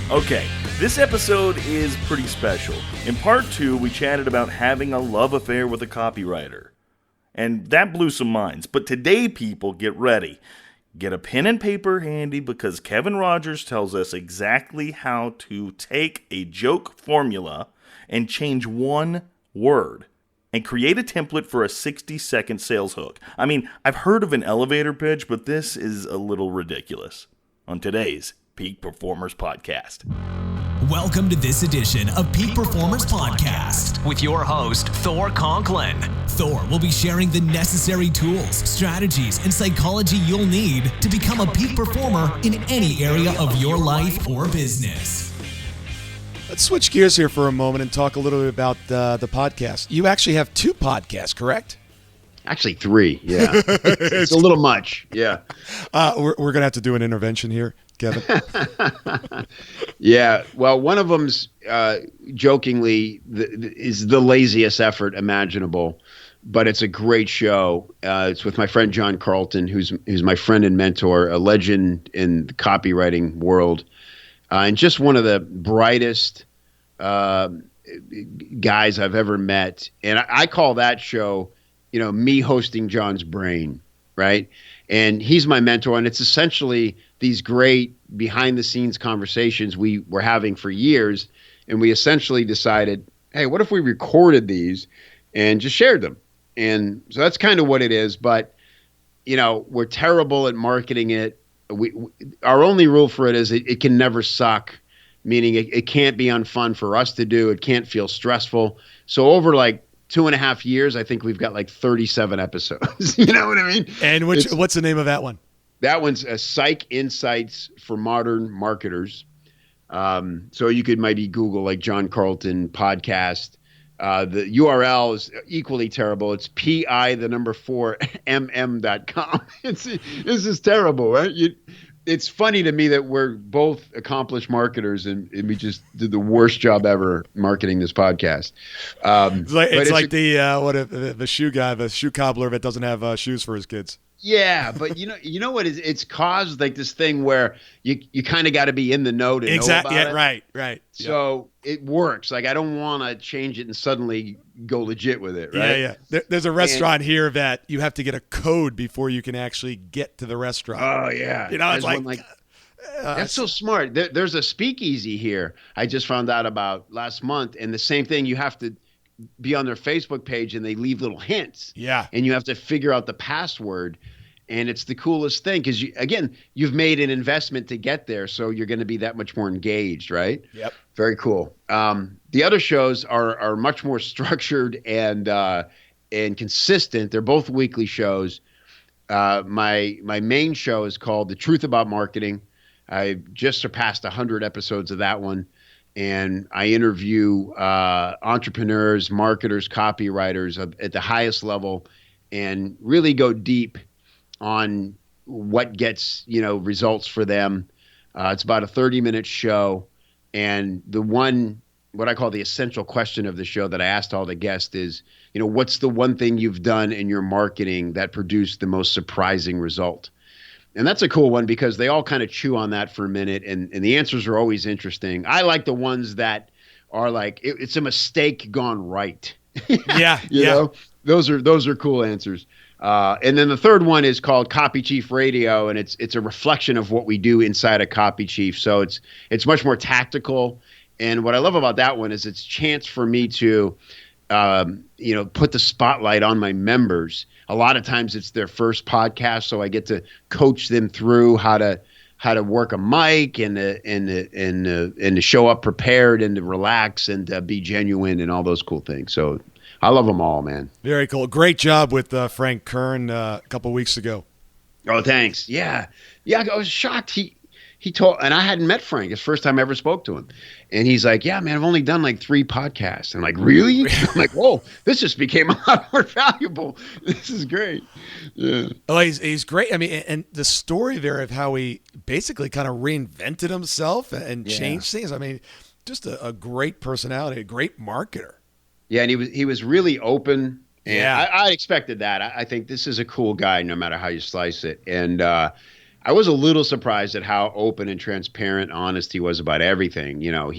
Okay, this episode is pretty special. In part 2, we chatted about having a love affair with a copywriter. And that blew some minds. But today, people, get ready. Get a pen and paper handy because Kevin Rogers tells us exactly how to take a joke formula and change one word and create a template for a 60-second sales hook. I mean, I've heard of an elevator pitch, but this is a little ridiculous. On today's Peak Performers Podcast. Welcome to this edition of Peak Performers Podcast with your host, Thor Conklin. Thor will be sharing the necessary tools, strategies, and psychology you'll need to become a peak performer in any area of your life or business. Let's switch gears here for a moment and talk a little bit about the podcast. You actually have 2 podcasts, correct? Actually 3, yeah. It's a little much, yeah. We're going to have to do an intervention here, Kevin. Yeah, well, one of them's jokingly is the laziest effort imaginable, but it's a great show. It's with my friend John Carlton, who's my friend and mentor, a legend in the copywriting world, and just one of the brightest guys I've ever met. And I call that show, me hosting John's brain, right? And he's my mentor, and it's essentially these great behind-the-scenes conversations we were having for years, and we essentially decided, hey, what if we recorded these and just shared them? And so that's kind of what it is, but, we're terrible at marketing it. Our only rule for it is it can never suck, meaning it can't be unfun for us to do. It can't feel stressful. So over 2.5 years, I think we've got 37 episodes. You know what I mean? And what's the name of that one? That one's Psych Insights for Modern Marketers. So you could maybe Google John Carlton podcast. The URL is equally terrible. It's pi4mm.com. This is terrible, right? It's funny to me that we're both accomplished marketers and we just did the worst job ever marketing this podcast. It's like the shoe guy, the shoe cobbler that doesn't have shoes for his kids. Yeah, but you know what? It's caused this thing where you kind of got to be in the know to know about it. Right. So it works. I don't want to change it and suddenly go legit with it, right? Yeah. There's a restaurant here that you have to get a code before you can actually get to the restaurant. Oh yeah, it's that's so smart. There's a speakeasy here. I just found out about last month, and the same thing. You have to be on their Facebook page and they leave little hints. Yeah. And you have to figure out the password. And it's the coolest thing because, you've made an investment to get there. So you're going to be that much more engaged, right? Yep. Very cool. The other shows are much more structured and consistent. They're both weekly shows. My main show is called The Truth About Marketing. I just surpassed 100 episodes of that one. And I interview entrepreneurs, marketers, copywriters at the highest level and really go deep on what gets, results for them. It's about a 30-minute show. And what I call the essential question of the show that I asked all the guests is, what's the one thing you've done in your marketing that produced the most surprising result? And that's a cool one because they all kind of chew on that for a minute, and the answers are always interesting. I like the ones that are it's a mistake gone right. Yeah, know? Those are cool answers. And then the third one is called Copy Chief Radio, and it's a reflection of what we do inside a Copy Chief. So it's much more tactical. And what I love about that one is it's a chance for me to put the spotlight on my members. A lot of times it's their first podcast, so I get to coach them through how to work a mic and to show up prepared and to relax and to be genuine and all those cool things. So I love them all, man. Very cool. Great job with Frank Kern a couple weeks ago. Oh, thanks. Yeah. I was shocked. He told, and I hadn't met Frank. It's the first time I ever spoke to him. And he's like, yeah, man, I've only done 3 podcasts. I'm like, really? I'm like, whoa, this just became a lot more valuable. This is great. Yeah. Oh, he's great. I mean, and the story there of how he basically kind of reinvented himself and changed things. I mean, just a great personality, a great marketer. Yeah, and he was really open. And yeah. I expected that. I think this is a cool guy no matter how you slice it. And I was a little surprised at how open and transparent, honest he was about everything. You know,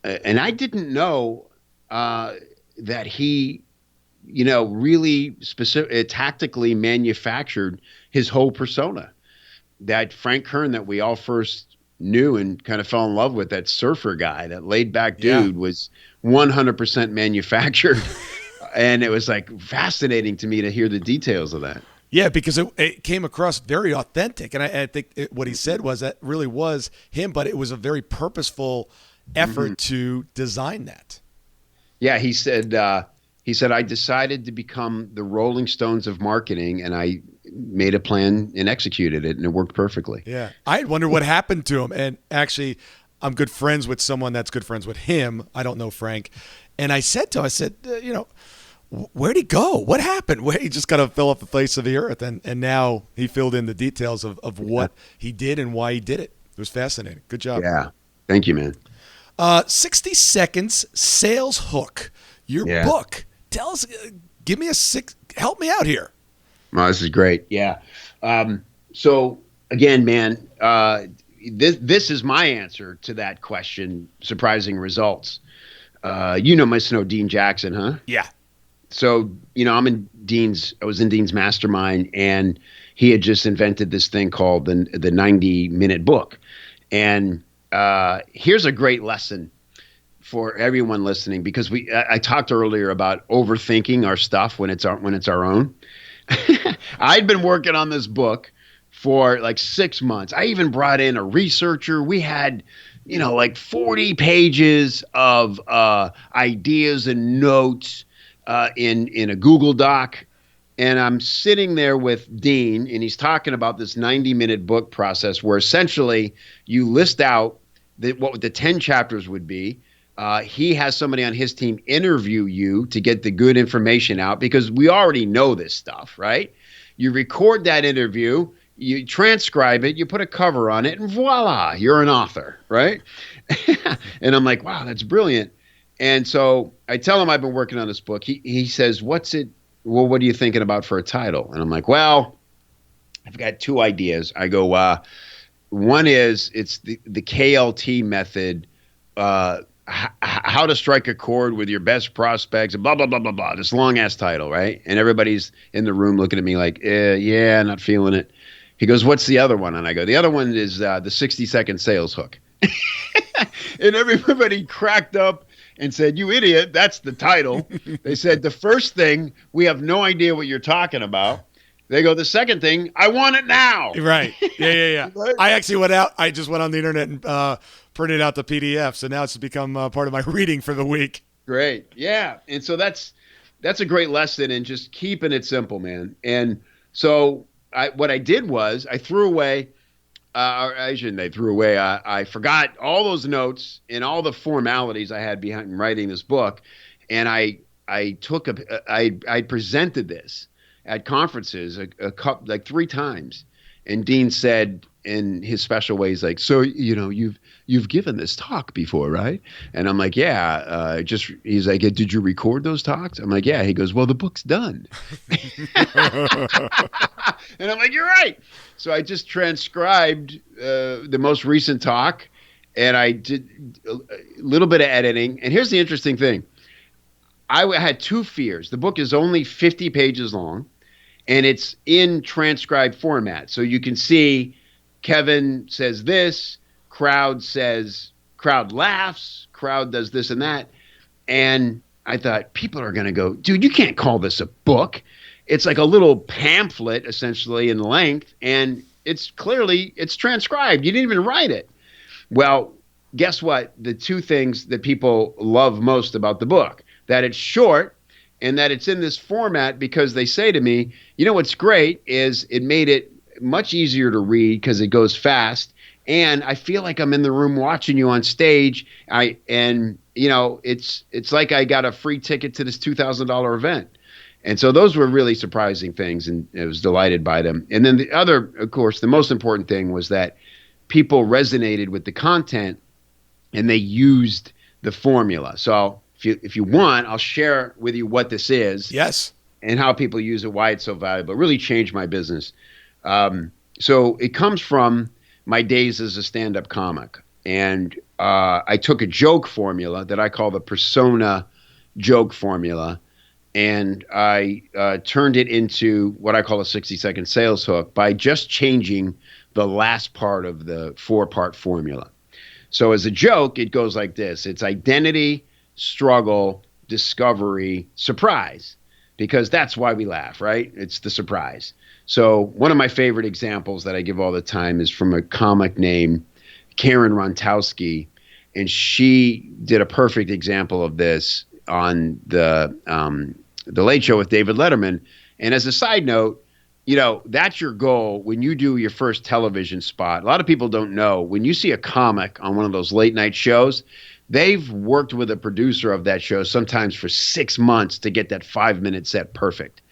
and I didn't know that he, you know, really tactically manufactured his whole persona. That Frank Kern that we all first knew and kind of fell in love with, that surfer guy, that laid back dude, was 100% manufactured. And it was like fascinating to me to hear the details of that. Yeah, because it came across very authentic. And I think what he said was that really was him, but it was a very purposeful effort to design that. Yeah, he said, I decided to become the Rolling Stones of marketing, and I made a plan and executed it, and it worked perfectly. Yeah. I wonder what happened to him. And actually, I'm good friends with someone that's good friends with him. I don't know Frank. And I said to him, you know, where'd he go? What happened? He just kind of fell off the face of the earth. And now he filled in the details of what he did and why he did it. It was fascinating. Good job. Yeah. Thank you, man. 60 Seconds Sales Hook. Your book. Tell us, help me out here. Oh, this is great. Yeah. So again, man, this is my answer to that question. Surprising results. You must know Dean Jackson, huh? Yeah. So, you know, I was in Dean's mastermind, and he had just invented this thing called the 90-minute book. And here's a great lesson for everyone listening, because I talked earlier about overthinking our stuff when it's our own. I'd been working on this book for like 6 months. I even brought in a researcher. We had, you know, like 40 pages of ideas and notes in a Google Doc. And I'm sitting there with Dean, and he's talking about this 90-minute book process where essentially you list out what the 10 chapters would be. He has somebody on his team interview you to get the good information out, because we already know this stuff, right? You record that interview, you transcribe it, you put a cover on it, and voila, you're an author, right? And I'm like, wow, that's brilliant. And so I tell him I've been working on this book. He says, what are you thinking about for a title? And I'm like, well, I've got 2 ideas. I go, one is it's the KLT method, how to strike a chord with your best prospects, blah, blah, blah, blah, blah. This long-ass title, right? And everybody's in the room looking at me like, yeah, not feeling it. He goes, what's the other one? And I go, the other one is the 60-second sales hook. And everybody cracked up and said, you idiot, that's the title. They said, the first thing, we have no idea what you're talking about. They go, the second thing, I want it now. Right. Yeah. Right? I actually I just went on the internet and printed out the PDF. So now it's become part of my reading for the week. Great. Yeah. And so that's a great lesson in just keeping it simple, man. And so what I did was I threw away, I forgot all those notes and all the formalities I had behind writing this book. And I presented this at conferences like 3 times. And Dean said in his special way, he's like, so, you know, you've given this talk before, right? And I'm like, yeah. He's like, did you record those talks? I'm like, yeah. He goes, well, the book's done. And I'm like, you're right. So I just transcribed the most recent talk, and I did a little bit of editing. And here's the interesting thing. I had 2 fears. The book is only 50 pages long, and it's in transcribed format. So you can see Kevin says this, crowd laughs, crowd does this and that. And I thought, people are going to go, dude, you can't call this a book. It's like a little pamphlet, essentially, in length, and it's transcribed. You didn't even write it. Well, guess what? The 2 things that people love most about the book, that it's short and that it's in this format, because they say to me, you know what's great is it made it much easier to read because it goes fast, and I feel like I'm in the room watching you on stage. It's like I got a free ticket to this $2,000 event. And so those were really surprising things, and I was delighted by them. And then the other, of course, the most important thing was that people resonated with the content, and they used the formula. So if you want, I'll share with you what this is. Yes. And how people use it, why it's so valuable. It really changed my business. So it comes from my days as a stand-up comic. And I took a joke formula that I call the persona joke formula, and I turned it into what I call a 60-second sales hook by just changing the last part of the 4-part formula. So as a joke, it goes like this. It's identity, struggle, discovery, surprise, because that's why we laugh, right? It's the surprise. So one of my favorite examples that I give all the time is from a comic named Kern, and she did a perfect example of this on the Late Show with David Letterman. And as a side note, that's your goal when you do your first television spot. A lot of people don't know, when you see a comic on one of those late night shows, they've worked with a producer of that show sometimes for 6 months to get that 5-minute set perfect.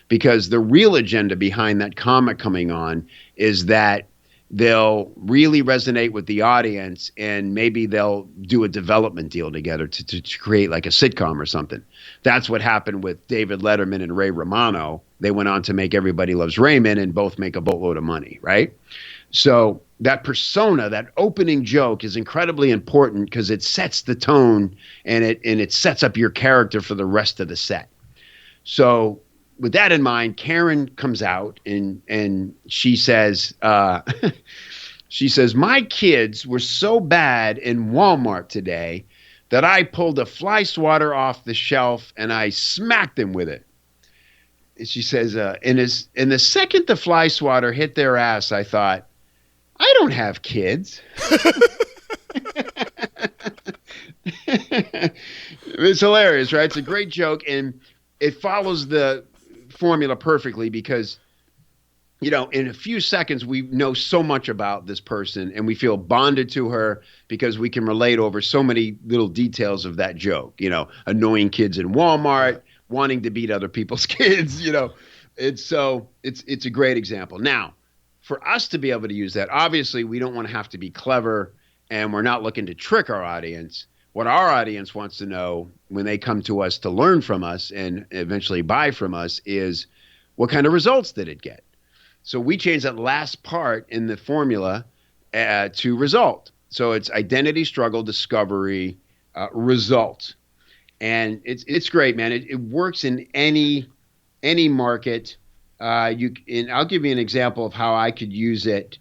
Because the real agenda behind that comic coming on is that they'll really resonate with the audience, and maybe they'll do a development deal together to create like a sitcom or something. That's what happened with David Letterman and Ray Romano. They went on to make Everybody Loves Raymond and both make a boatload of money, right? So that persona, that opening joke is incredibly important because it sets the tone and it sets up your character for the rest of the set. So with that in mind, Karen comes out and she says, my kids were so bad in Walmart today that I pulled a fly swatter off the shelf and I smacked them with it. And she says, and the second the fly swatter hit their ass, I thought, I don't have kids. It's hilarious, right? It's a great joke, and it follows the formula perfectly because, in a few seconds, we know so much about this person and we feel bonded to her because we can relate over so many little details of that joke, annoying kids in Walmart, wanting to beat other people's kids, It's a great example. Now, for us to be able to use that, obviously we don't want to have to be clever, and we're not looking to trick our audience. What our audience wants to know when they come to us to learn from us and eventually buy from us is, what kind of results did it get? So we changed that last part in the formula to result. So it's identity, struggle, discovery, result. And it's great, man. It works in any market. And I'll give you an example of how I could use it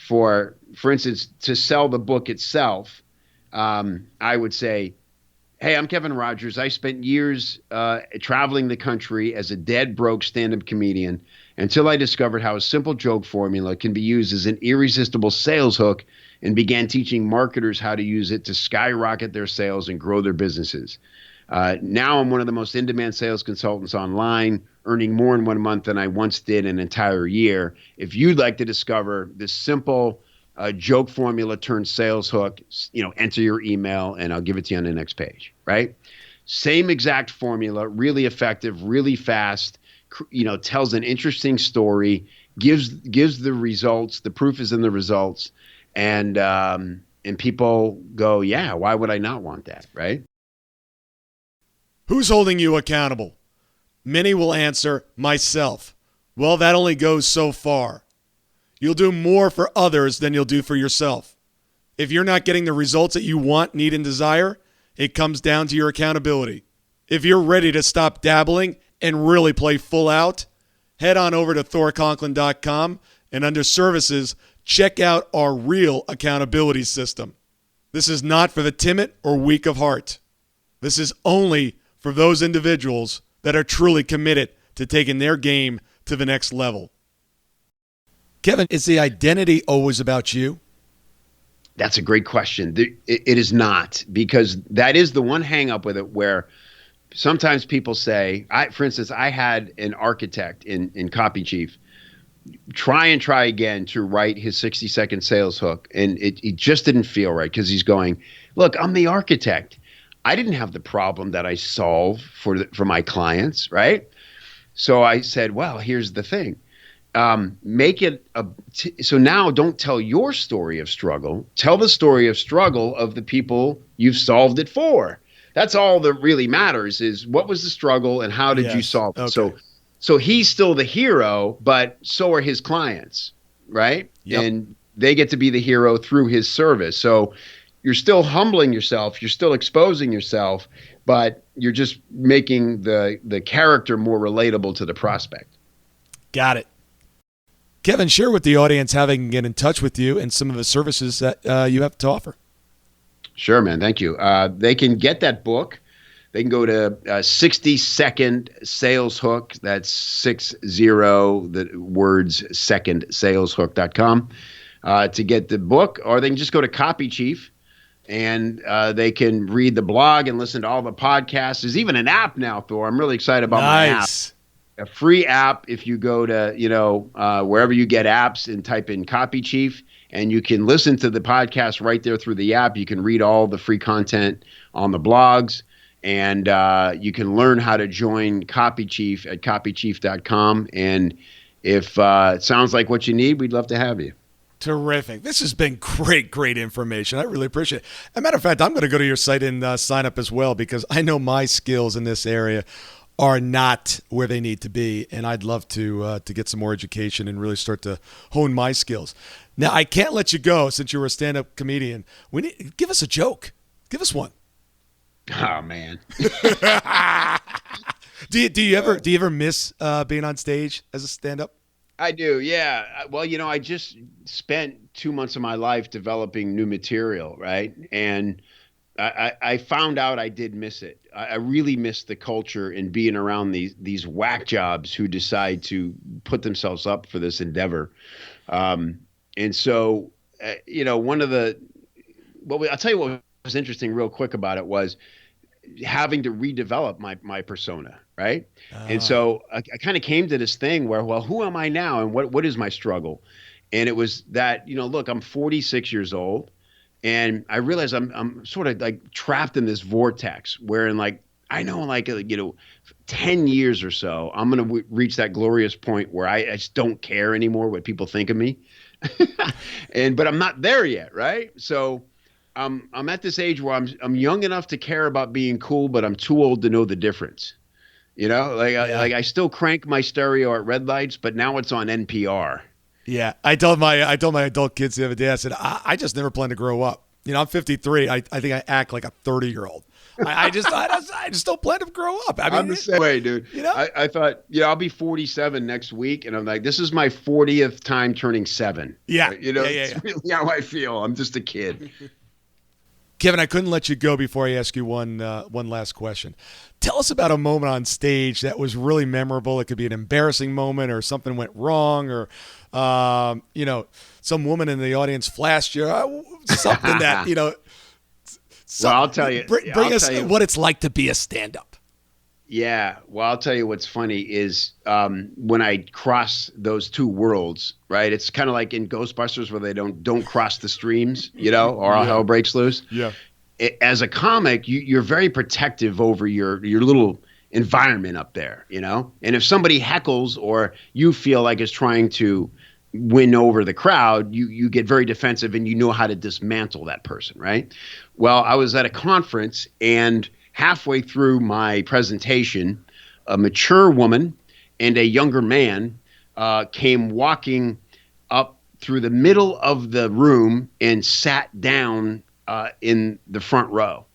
for instance, to sell the book itself. I would say, hey, I'm Kevin Rogers. I spent years traveling the country as a dead broke stand-up comedian until I discovered how a simple joke formula can be used as an irresistible sales hook and began teaching marketers how to use it to skyrocket their sales and grow their businesses. Now I'm one of the most in-demand sales consultants online, earning more in 1 month than I once did an entire year. If you'd like to discover this simple joke formula turned sales hook, enter your email and I'll give it to you on the next page, right? Same exact formula, really effective, really fast, tells an interesting story, gives the results, the proof is in the results, and people go, yeah, why would I not want that, right? Who's holding you accountable? Many will answer, myself. Well, that only goes so far. You'll do more for others than you'll do for yourself. If you're not getting the results that you want, need, and desire, it comes down to your accountability. If you're ready to stop dabbling and really play full out, head on over to thorconklin.com and under services, check out our real accountability system. This is not for the timid or weak of heart. This is only for those individuals that are truly committed to taking their game to the next level. Kevin, is the identity always about you? That's a great question. It is not, because that is the one hang up with it where sometimes people say, for instance, I had an architect in Copy Chief try again to write his 60-second sales hook, and it just didn't feel right because he's going, look, I'm the architect. I didn't have the problem that I solve for my clients, right? So I said, well, here's the thing. Make it so now don't tell your story of struggle. Tell the story of struggle of the people you've solved it for. That's all that really matters is what was the struggle and how did you solve it? Okay. So he's still the hero, but so are his clients. right? Yep. And they get to be the hero through his service. So you're still humbling yourself, you're still exposing yourself, but you're just making the character more relatable to the prospect. Got it. Kevin, share with the audience how they can get in touch with you and some of the services that you have to offer. Sure, man. Thank you. They can get that book. They can go to 60-second sales hook. That's 60, the words second, saleshook.com to get the book, or they can just go to Copy Chief and they can read the blog and listen to all the podcasts. There's even an app now, Thor. I'm really excited about my app. A free app if you go to, wherever you get apps and type in Copy Chief, and you can listen to the podcast right there through the app. You can read all the free content on the blogs, and you can learn how to join Copy Chief at copychief.com. And if it sounds like what you need, we'd love to have you. Terrific. This has been great information. I really appreciate it. As a matter of fact, I'm going to go to your site and sign up as well, because I know my skills in this area are not where they need to be, and I'd love to get some more education and really start to hone my skills. Now, I can't let you go since you're a stand-up comedian. Give us a joke. Give us one. Oh man. Do you ever miss being on stage as a stand-up? I do, yeah. Well, I just spent 2 months of my life developing new material, right? And I found out I did miss it. I really missed the culture and being around these whack jobs who decide to put themselves up for this endeavor. And so, I'll tell you what was interesting real quick about it was having to redevelop my persona, right? And so I kind of came to this thing where, well, who am I now, and what is my struggle? And it was that, look, I'm 46 years old. And I realize I'm sort of like trapped in this vortex wherein I know 10 years or so, I'm going to reach that glorious point where I just don't care anymore what people think of me. But I'm not there yet. Right. So I'm at this age where I'm young enough to care about being cool, but I'm too old to know the difference. I still crank my stereo at red lights, but now it's on NPR. Yeah, I told my adult kids the other day, I said, I just never plan to grow up. I'm 53. I think I act like a 30-year-old. I just don't plan to grow up. I'm the same way, dude. I thought, I'll be 47 next week, and I'm like, this is my 40th time turning 7. Yeah. It's really how I feel. I'm just a kid. Kevin, I couldn't let you go before I ask you one last question. Tell us about a moment on stage that was really memorable. It could be an embarrassing moment, or something went wrong, or some woman in the audience flashed you. Something that Well, I'll tell you. Bring us what it's like to be a stand-up. Yeah. Well, I'll tell you what's funny is when I cross those two worlds, right? It's kind of like in Ghostbusters where they don't cross the streams, or all hell breaks loose. Yeah. As a comic, you're very protective over your little environment up there, And if somebody heckles or you feel like is trying to win over the crowd, you get very defensive and you know how to dismantle that person, right? Well, I was at a conference, and halfway through my presentation, a mature woman and a younger man came walking up through the middle of the room and sat down in the front row.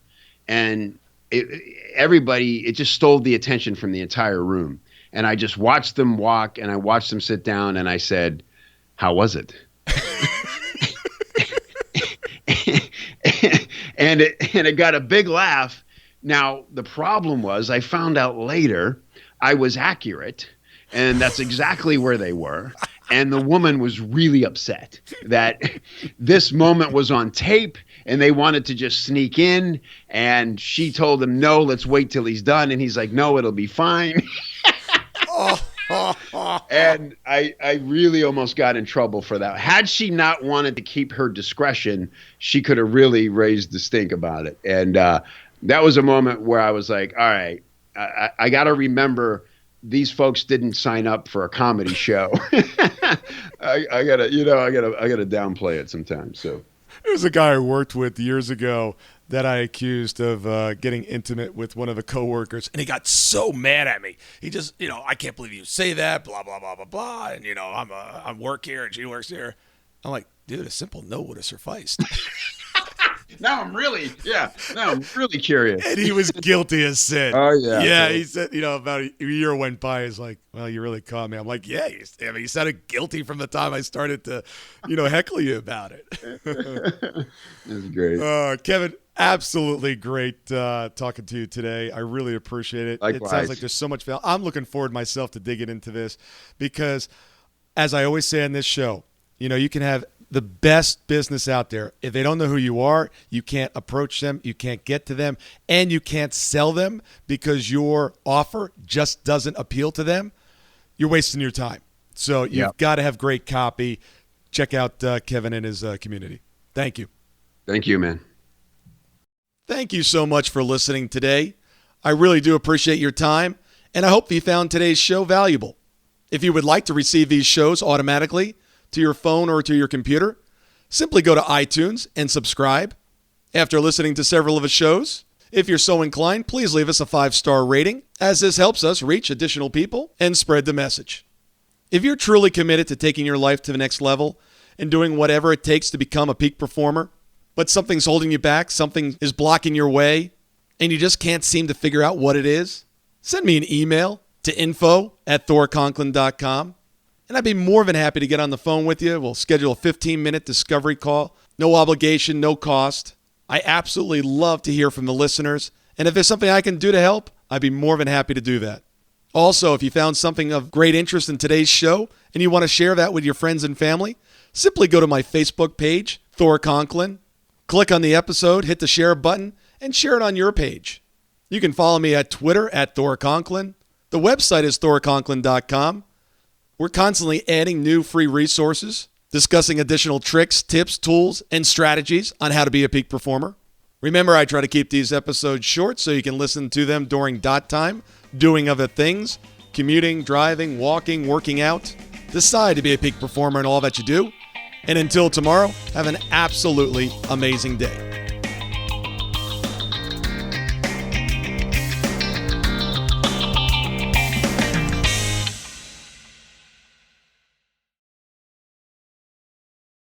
And it just stole the attention from the entire room. And I just watched them walk, and I watched them sit down, and I said, "How was it?" and it got a big laugh. Now, the problem was I found out later I was accurate, and that's exactly where they were. And the woman was really upset that this moment was on tape and they wanted to just sneak in. And she told him, "No, let's wait till he's done." And he's like, "No, it'll be fine." And I really almost got in trouble for that. Had she not wanted to keep her discretion, she could have really raised the stink about it. And that was a moment where I was like, all right, I got to remember these folks didn't sign up for a comedy show. I gotta downplay it sometimes. So There's a guy I worked with years ago that I accused of getting intimate with one of the coworkers, and he got so mad at me. He just, I can't believe you say that, blah, blah, blah, blah, blah, and, I'm work here and she works here. I'm like, dude, a simple no would have sufficed. Now I'm really curious. And he was guilty as sin. Oh, yeah. Yeah, he said, about a year went by. He's like, well, you really caught me. I'm like, yeah, you sounded guilty from the time I started to, heckle you about it. That's great. Kevin, absolutely great talking to you today. I really appreciate it. Likewise. It sounds like there's so much value. I'm looking forward myself to digging into this because, as I always say on this show, you can have the best business out there. If they don't know who you are, you can't approach them, you can't get to them, and you can't sell them because your offer just doesn't appeal to them. You're wasting your time. So you've got to have great copy. Check out Kevin and his community. Thank you. Thank you, man. Thank you so much for listening today. I really do appreciate your time, and I hope you found today's show valuable. If you would like to receive these shows automatically to your phone or to your computer, simply go to iTunes and subscribe. After listening to several of the shows, if you're so inclined, please leave us a 5-star rating, as this helps us reach additional people and spread the message. If you're truly committed to taking your life to the next level and doing whatever it takes to become a peak performer, but something's holding you back, something is blocking your way, and you just can't seem to figure out what it is, send me an email to info@thorconklin.com. And I'd be more than happy to get on the phone with you. We'll schedule a 15-minute discovery call. No obligation, no cost. I absolutely love to hear from the listeners. And if there's something I can do to help, I'd be more than happy to do that. Also, if you found something of great interest in today's show and you want to share that with your friends and family, simply go to my Facebook page, Thor Conklin. Click on the episode, hit the share button, and share it on your page. You can follow me at Twitter @ThorConklin. The website is thorconklin.com. We're constantly adding new free resources, discussing additional tricks, tips, tools, and strategies on how to be a peak performer. Remember, I try to keep these episodes short so you can listen to them during dot time, doing other things, commuting, driving, walking, working out. Decide to be a peak performer in all that you do. And until tomorrow, have an absolutely amazing day.